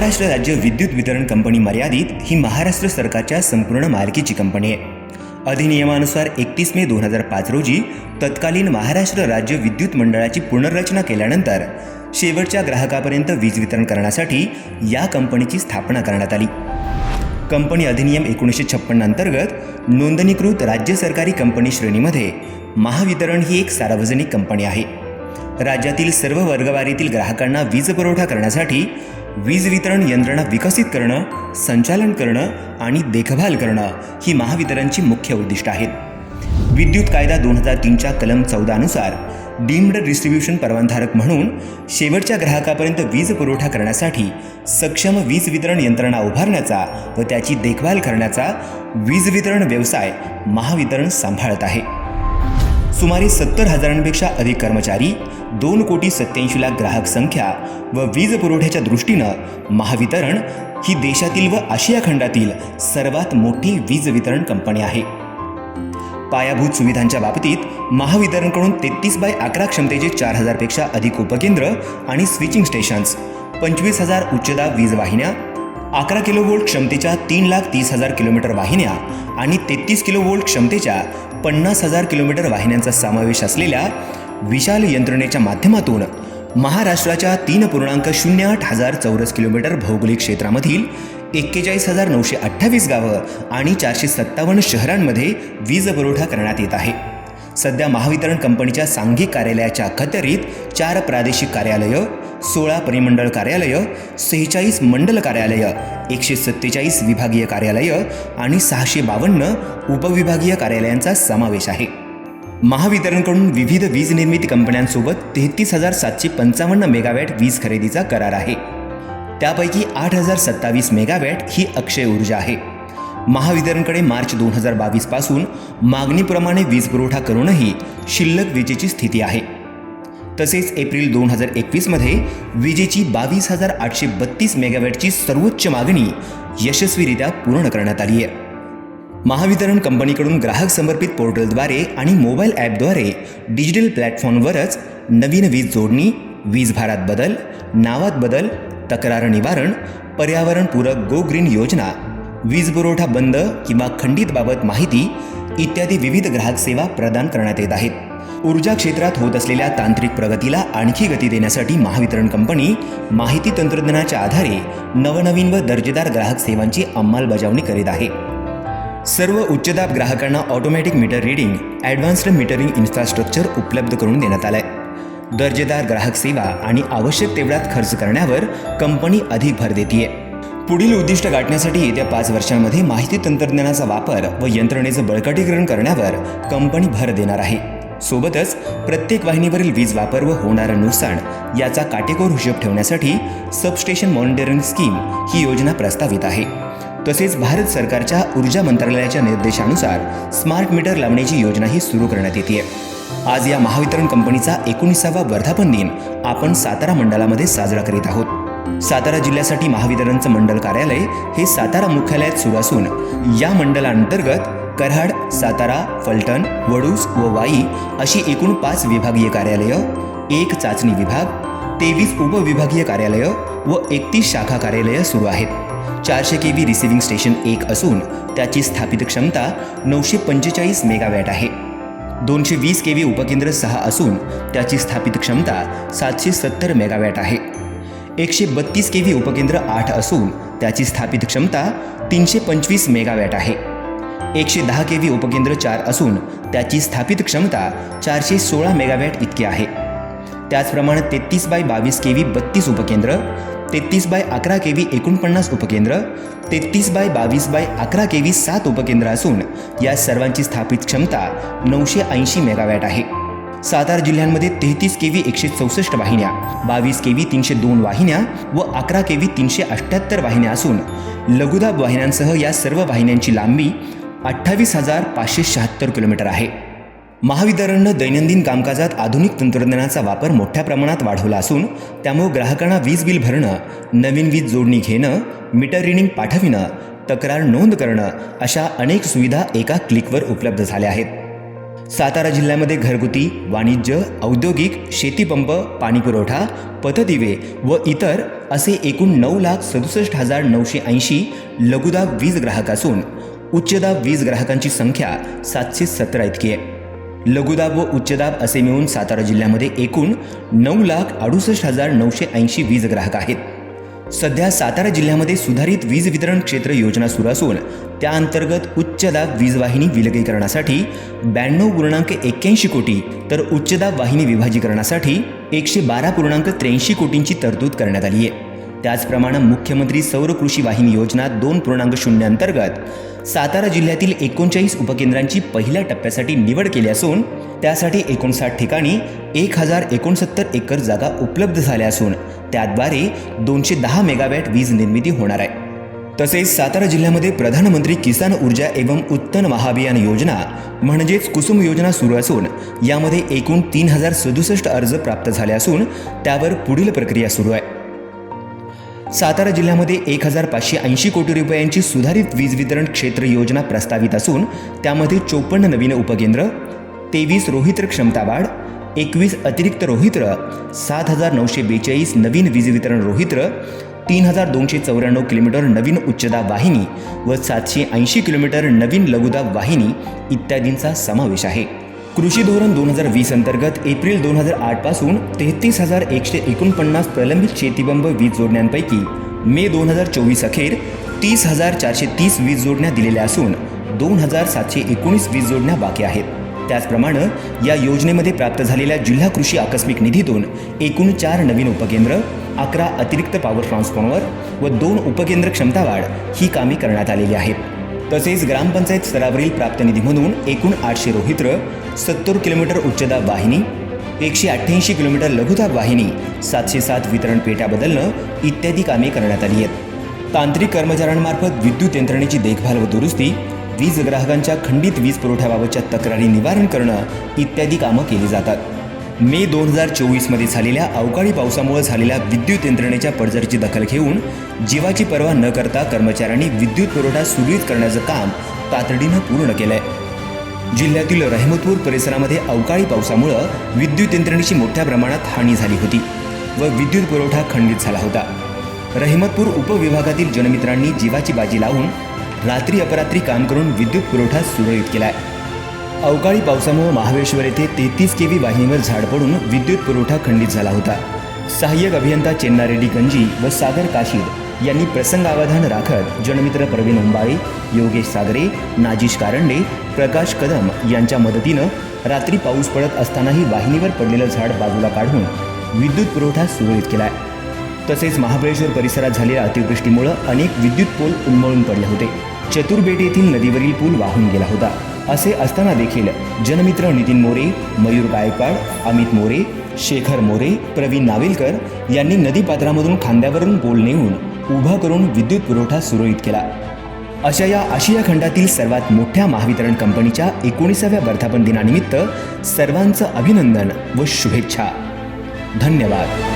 महाराष्ट्र राज्य विद्युत वितरण कंपनी मर्यादित ही महाराष्ट्र सरकारच्या संपूर्ण मालकीची कंपनी आहे. अधिनियमानुसार 31 मे 2005 रोजी तत्कालीन महाराष्ट्र राज्य विद्युत मंडळाची पुनर्रचना केल्यानंतर शेवटच्या ग्राहकापर्यंत वीज वितरण करण्यासाठी या कंपनीची स्थापना करण्यात आली. कंपनी अधिनियम 1956 अंतर्गत नोंदणीकृत राज्य सरकारी कंपनी श्रेणीमध्ये महावितरण ही एक सार्वजनिक कंपनी आहे. राज्यातील सर्व वर्गवारीतील ग्राहकांना वीज पुरवठा करण्यासाठी वीज वितरण यंत्रणा विकसित करणं, संचालन करणं आणि देखभाल करणं ही महावितरणची मुख्य उद्दिष्ट आहेत. विद्युत कायदा 2003च्या कलम 14 नुसार डीम्ड डिस्ट्रीब्युशन परवानधारक म्हणून शेवटच्या ग्राहकापर्यंत वीज पुरवठा करण्यासाठी सक्षम वीज वितरण यंत्रणा उभारण्याचा व त्याची देखभाल करण्याचा वीज वितरण व्यवसाय महावितरण सांभाळत आहे. सुमारे 70,000पेक्षा अधिक कर्मचारी, 2,87,00,000 ग्राहक संख्या व वीज पुरवठ्याच्या दृष्टीनं महावितरण ही देशातील व आशिया खंडातील सर्वात मोठी वीज वितरण कंपनी आहे. पायाभूत सुविधांच्या बाबतीत महावितरणकडून 33/11 क्षमतेचे 4,000पेक्षा अधिक उपकेंद्र आणि स्विचिंग स्टेशन्स, 25,000 उच्चदाब वीज वाहिन्या, 11 किलोव्होल्ट क्षमतेच्या 3,30,000 किलोमीटर वाहिन्या आणि 33 किलोव्होल्ट क्षमतेच्या 50,000 किलोमीटर वाहिन्यांचा समावेश असलेल्या विशाल यंत्रणेच्या माध्यमातून महाराष्ट्राच्या 3.08 हजार चौरस किलोमीटर भौगोलिक क्षेत्रामधील 41,928 गावं आणि 457 शहरांमध्ये वीज पुरवठा करण्यात येत आहे. सध्या महावितरण कंपनीच्या सांघिक कार्यालयाच्या अखत्यारीत 4 प्रादेशिक कार्यालयं, 16 परिमंडळ कार्यालयं, 46 मंडल कार्यालयं, 147 विभागीय कार्यालयं आणि 652 उपविभागीय कार्यालयांचा समावेश आहे. महावितरणकडून विविध वीज निर्मिती कंपन्यांसोबत 33,755 मेगावॅट वीज खरेदीचा करार आहे. त्यापैकी 8,027 मेगावॅट ही अक्षय ऊर्जा आहे. महावितरणकडे मार्च 2022 पासून मागणीप्रमाणे वीज पुरवठा करूनही शिल्लक विजेची स्थिती आहे. तसेच एप्रिल 2021 मध्ये विजेची 22,832 मेगावॅटची सर्वोच्च मागणी यशस्वीरित्या पूर्ण करण्यात आली आहे. महावितरण कंपनीकडून ग्राहक समर्पित पोर्टलद्वारे आणि मोबाईल ॲपद्वारे डिजिटल प्लॅटफॉर्मवरच नवीन वीज जोडणी, वीज भारात बदल, नावात बदल, तक्रार निवारण, पर्यावरणपूरक गो ग्रीन योजना, वीज पुरवठा बंद किंवा खंडितबाबत माहिती इत्यादी विविध ग्राहक सेवा प्रदान करण्यात येत आहेत. ऊर्जा क्षेत्रात होत असलेल्या तांत्रिक प्रगतीला आणखी गती देण्यासाठी महावितरण कंपनी माहिती तंत्रज्ञानाच्या आधारे नवनवीन व दर्जेदार ग्राहक सेवांची अंमलबजावणी करीत आहे. सर्व उच्चदाब ग्राहकांना automatic meter reading, advanced metering infrastructure उपलब्ध करून देण्यात आलं आहे. दर्जेदार ग्राहक सेवा आणि आवश्यक तेवढ्यात खर्च करण्यावर कंपनी अधिक भर देते. पुढील उद्दिष्ट गाठण्यासाठी येत्या 5 वर्षांमध्ये माहिती तंत्रज्ञानाचा वापर व यंत्रणेचं बळकटीकरण करण्यावर कंपनी भर देणार आहे. सोबतच प्रत्येक वाहिनीवरील वीज वापर व होणारं नुकसान याचा काटेकोर हिशोब ठेवण्यासाठी सबस्टेशन मॉनिटरिंग स्कीम ही योजना प्रस्तावित आहे. तसेच भारत सरकारच्या ऊर्जा मंत्रालयाच्या निर्देशानुसार स्मार्ट मीटर लावण्याची योजनाही सुरू करण्यात येते. आज या महावितरण कंपनीचा 19वा वर्धापन दिन आपण सातारा मंडळामध्ये साजरा करीत आहोत. सातारा जिल्ह्यासाठी महावितरणचं मंडल कार्यालय हे सातारा मुख्यालयात सुरू असून या मंडळांतर्गत कराड, सातारा, फलटण, वडूस व वाई अशी एकूण 5 विभागीय कार्यालयं, 1 चाचणी विभाग, 23 उपविभागीय कार्यालयं व 31 शाखा कार्यालयं सुरू आहेत. 400 kV रिसिव्हिंग स्टेशन 1 असून त्याची स्थापित क्षमता 945 मेगावॅट आहे. 220 kV उपकेंद्र 6 असून त्याची स्थापित क्षमता 770 मेगावॅट आहे. 132 kV उपकेंद्र 8 असून त्याची स्थापित क्षमता 325 मेगावॅट आहे. 110 kV उपकेंद्र 4 असून त्याची स्थापित क्षमता 416 मेगावॅट इतकी आहे. त्याचप्रमाणे 33/22 kV 32 उपकेंद्र, 33/11 kV 49 उपकेंद्र, 33/22/11 kV 7 उपकेंद्र असून या सर्वांची स्थापित क्षमता 980 मेगावॅट आहे. सातारा जिल्ह्यांमध्ये 33 kV 164 वाहिन्या, 22 kV 302 वाहिन्या व 11 kV 378 वाहिन्या असून लघुदाब वाहिन्यांसह या सर्व वाहिन्यांची लांबी 28,576 किलोमीटर आहे. महावितरणनं दैनंदिन कामकाजात आधुनिक तंत्रज्ञानाचा वापर मोठ्या प्रमाणात वाढवला असून त्यामुळे ग्राहकांना वीज बिल भरणं, नवीन वीज जोडणी घेणं, मीटर रीडिंग पाठविणं, तक्रार नोंद करणं अशा अनेक सुविधा एका क्लिकवर उपलब्ध झाल्या आहेत. सातारा जिल्ह्यामध्ये घरगुती, वाणिज्य, औद्योगिक, शेतीपंप, पाणीपुरवठा, पथदिवे व इतर असे एकूण 9,67,980 लघुदाब वीज ग्राहक असून उच्चदाब वीज ग्राहकांची संख्या 717 इतकी आहे. लघुदाब व उच्चदाब असे मिळून सातारा जिल्ह्यामध्ये एकूण 9,68,980 वीज ग्राहक आहेत. सध्या सातारा जिल्ह्यामध्ये सुधारित वीज वितरण क्षेत्र योजना सुरू असून त्या अंतर्गत उच्चदाब वीज वाहिनी विलगीकरणासाठी 92.81 कोटी तर उच्चदाब वाहिनी विभाजीकरणासाठी 112.83 कोटींची तरतूद करण्यात आली आहे. त्याचप्रमाणे मुख्यमंत्री सौर कृषी वाहिनी योजना 2.0 अंतर्गत सातारा जिल्ह्यातील 39 उपकेंद्रांची पहिल्या टप्प्यासाठी निवड केली असून त्यासाठी 59 ठिकाणी 1069 एकर जागा उपलब्ध झाल्या असून त्याद्वारे 210 मेगावॅट वीज निर्मिती होणार आहे. तसेच सातारा जिल्ह्यामध्ये प्रधानमंत्री किसान ऊर्जा एवं उत्पन्न महाअभियान योजना म्हणजेच कुसुम योजना सुरू असून यामध्ये एकूण 3067 अर्ज प्राप्त झाले असून त्यावर पुढील प्रक्रिया सुरू आहे. सातारा जिल्ह्यामध्ये 1,580 कोटी रुपयांची सुधारित वीज वितरण क्षेत्र योजना प्रस्तावित असून त्यामध्ये 54 नवीन उपकेंद्र, 23 रोहित्र क्षमता वाढ, 21 अतिरिक्त रोहित्र, 7,942 नवीन वीज वितरण रोहित्र, 3,294 किलोमीटर नवीन उच्चदाब वाहिनी व 780 किलोमीटर नवीन लघुदाब वाहिनी इत्यादींचा समावेश आहे. कृषी धोरण 2020 अंतर्गत एप्रिल 2008 पासून 33,149 प्रलंबित शेतीबंब वीज जोडण्यांपैकी मे 2024 अखेर 30,430 वीज जोडण्या दिलेल्या असून 2,719 वीज जोडण्या बाकी आहेत. त्याचप्रमाणे या योजनेमध्ये प्राप्त झालेल्या जिल्हा कृषी आकस्मिक निधीतून एकूण 4 नवीन उपकेंद्र, 11 अतिरिक्त पॉवर ट्रान्सफॉर्मर व 2 उपकेंद्र क्षमता वाढ ही कामे करण्यात आलेली आहेत. तसेच ग्रामपंचायत स्तरावरील प्राप्त निधी म्हणून एकूण 800 रोहित्र, 70 किलोमीटर उच्चदाब वाहिनी, 188 किलोमीटर लघुदाब वाहिनी, 707 वितरण पेट्या बदलणं इत्यादी कामे करण्यात आली आहेत. तांत्रिक कर्मचाऱ्यांमार्फत विद्युत यंत्रणेची देखभाल व दुरुस्ती, वीज ग्राहकांच्या खंडित वीज पुरवठ्याबाबतच्या तक्रारी निवारण करणं इत्यादी कामं केली जातात. मे 2024 मध्ये झालेल्या अवकाळी पावसामुळे झालेल्या विद्युत यंत्रणेच्या पडझडीची दखल घेऊन जीवाची पर्वा न करता कर्मचाऱ्यांनी विद्युत पुरवठा सुरळीत करण्याचं काम तातडीनं पूर्ण केलंय. जिल्ह्यातील रहमतपूर परिसरामध्ये अवकाळी पावसामुळे विद्युत यंत्रणेची मोठ्या प्रमाणात हानी झाली होती व विद्युत पुरवठा खंडित झाला होता. रहमतपूर उपविभागातील जनमित्रांनी जीवाची बाजी लावून रात्री अपरात्री काम करून विद्युत पुरवठा सुरळीत केलाय. अवकाळी पावसामुळे महाबळेश्वर येथे 33 केव्ही वाहिनीवर झाड पडून विद्युत पुरवठा खंडित झाला होता. सहाय्यक अभियंता चेन्नारेड्डी गंजी व सागर काशीद यांनी प्रसंगावधान राखत जनमित्र प्रवीण उंबाळे, योगेश सागरे, नाजिश कारंडे, प्रकाश कदम यांच्या मदतीनं रात्री पाऊस पडत असतानाही वाहिनीवर पडलेलं झाड बाजूला काढून विद्युत पुरवठा सुरळीत केलाय. तसेच महाबळेश्वर परिसरात झालेल्या अतिवृष्टीमुळे अनेक विद्युत पोल उन्मळून पडले होते. चतुर्बेट येथील नदीवरील पूल वाहून गेला होता. असे असताना देखील जनमित्र नितीन मोरे, मयूर गायकवाड, अमित मोरे, शेखर मोरे, प्रवीण नावेलकर यांनी नदीपात्रामधून खांद्यावरून पोल नेऊन उभा करून विद्युत पुरवठा सुरळीत केला. अशा या आशिया खंडातील सर्वात मोठ्या महावितरण कंपनीच्या 19व्या वर्धापन दिनानिमित्त सर्वांचं अभिनंदन व शुभेच्छा. धन्यवाद.